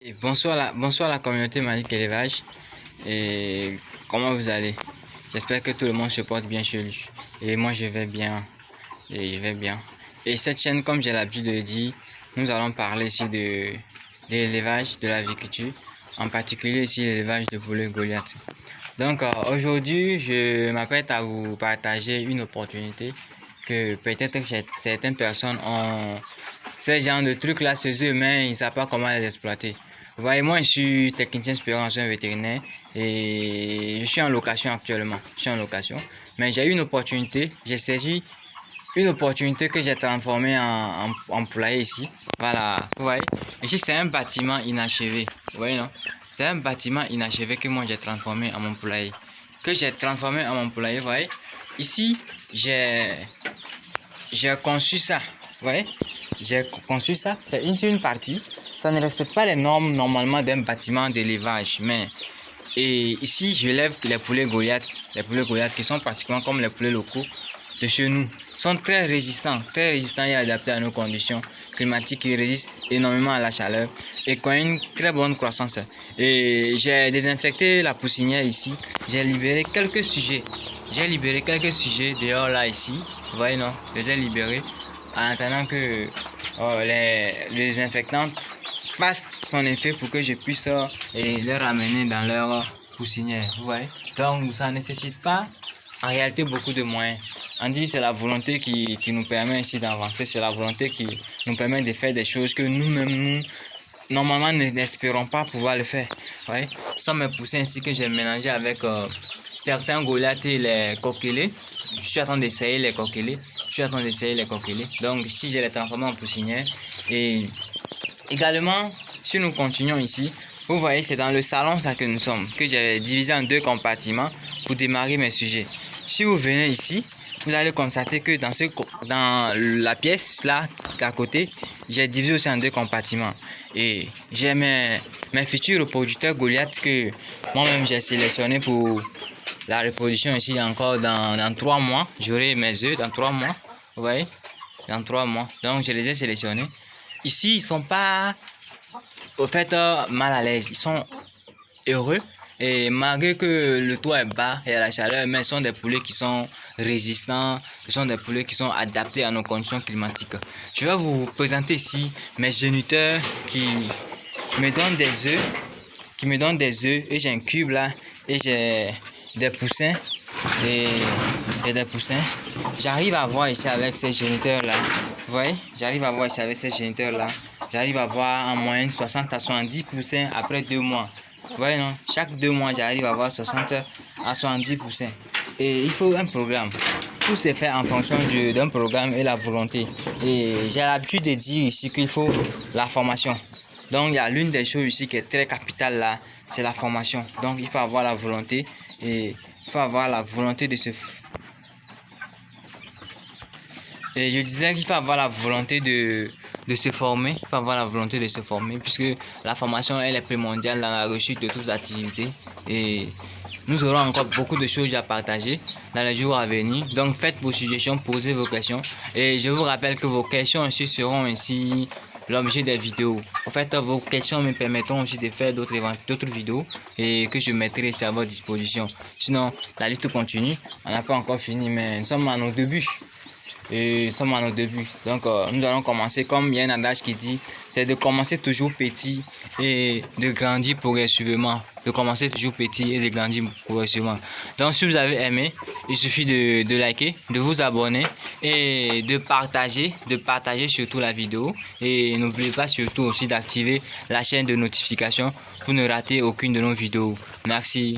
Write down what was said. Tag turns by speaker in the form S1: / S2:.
S1: Et bonsoir la communauté Malik Élevage. Et comment vous allez? J'espère que tout le monde se porte bien chez lui. Et moi je vais bien. Et cette chaîne, comme j'ai l'habitude de le dire, nous allons parler ici de l'élevage, de l'agriculture, en particulier ici l'élevage de poulet Goliath. Donc aujourd'hui, je m'apprête à vous partager une opportunité que peut-être certaines personnes ont ce genre de trucs là chez eux, mais ils ne savent pas comment les exploiter. Vous voyez, moi je suis technicien supérieur en soins vétérinaires et je suis en location actuellement. Mais j'ai eu une opportunité, j'ai saisi une opportunité que j'ai transformée en poulailler ici. Voilà, vous voyez, ici c'est un bâtiment inachevé. Vous voyez, non? C'est un bâtiment inachevé que moi j'ai transformé en mon poulailler. Vous voyez. Ici, j'ai conçu ça. Vous voyez, j'ai conçu ça. C'est une partie. Ça ne respecte pas les normes normalement d'un bâtiment d'élevage. Et ici, je lève les poulets Goliath. Les poulets Goliath qui sont pratiquement comme les poulets locaux de chez nous. Sont très résistants et adaptés à nos conditions climatiques. Ils résistent énormément à la chaleur et qui ont une très bonne croissance. Et j'ai désinfecté la poussinière ici. J'ai libéré quelques sujets. Dehors là ici. Vous voyez, non? Je les ai libérés en attendant que les désinfectants fassent son effet pour que je puisse les ramener dans leur poussinière. Vous voyez? Donc ça ne nécessite pas en réalité beaucoup de moyens. On dit que c'est la volonté qui nous permet ici d'avancer, c'est la volonté qui nous permet de faire des choses que nous-mêmes, normalement, n'espérons pas pouvoir le faire. Ouais. Ce sont mes poussins ainsi que j'ai mélangé avec certains Goliath et les coquelets. Je suis en train d'essayer les coquelets. Donc ici, je les transformé en poussinière. Et également, si nous continuons ici, vous voyez, c'est dans le salon ça que nous sommes, que j'ai divisé en deux compartiments pour démarrer mes sujets. Si vous venez ici, vous allez constater que dans la pièce là d'à côté, j'ai divisé aussi en deux compartiments. Et j'ai mes futurs reproducteurs Goliath que moi-même j'ai sélectionné pour la reproduction ici encore dans 3 mois. J'aurai mes œufs dans 3 mois. Vous voyez? Dans 3 mois. Donc je les ai sélectionnés. Ici, ils sont pas au fait mal à l'aise. Ils sont heureux. Et malgré que le toit est bas et la chaleur, mais ce sont des poulets qui sont résistants, ce sont des poulets qui sont adaptés à nos conditions climatiques. Je vais vous présenter ici mes géniteurs qui me donnent des œufs, et j'ai un cube là et j'ai des poussins J'arrive à voir ici avec ces géniteurs là. Vous voyez, j'arrive à voir en moyenne 60 à 70 poussins après 2 mois. Vous voyez, non? Chaque 2 mois, j'arrive à avoir 60 à 70%. Et il faut un programme. Tout se fait en fonction d'un programme et la volonté. Et j'ai l'habitude de dire ici qu'il faut la formation. Donc, il y a l'une des choses ici qui est très capitale là, c'est la formation. Donc, il faut avoir la volonté et il faut avoir la volonté de se... Et je disais qu'il faut avoir la volonté de se former. Puisque la formation elle est primordiale dans la réussite de toutes les activités. Et nous aurons encore beaucoup de choses à partager dans les jours à venir. Donc faites vos suggestions, posez vos questions. Et je vous rappelle que vos questions aussi seront ainsi l'objet des vidéos. En fait, vos questions me permettront aussi de faire d'autres vidéos et que je mettrai à votre disposition. Sinon, la liste continue. On n'a pas encore fini, mais nous sommes à nos débuts. Donc nous allons commencer comme il y a un adage qui dit, c'est de commencer toujours petit et de grandir progressivement. Donc si vous avez aimé, il suffit de liker, de vous abonner et de partager surtout la vidéo. Et n'oubliez pas surtout aussi d'activer la chaîne de notification pour ne rater aucune de nos vidéos. Merci.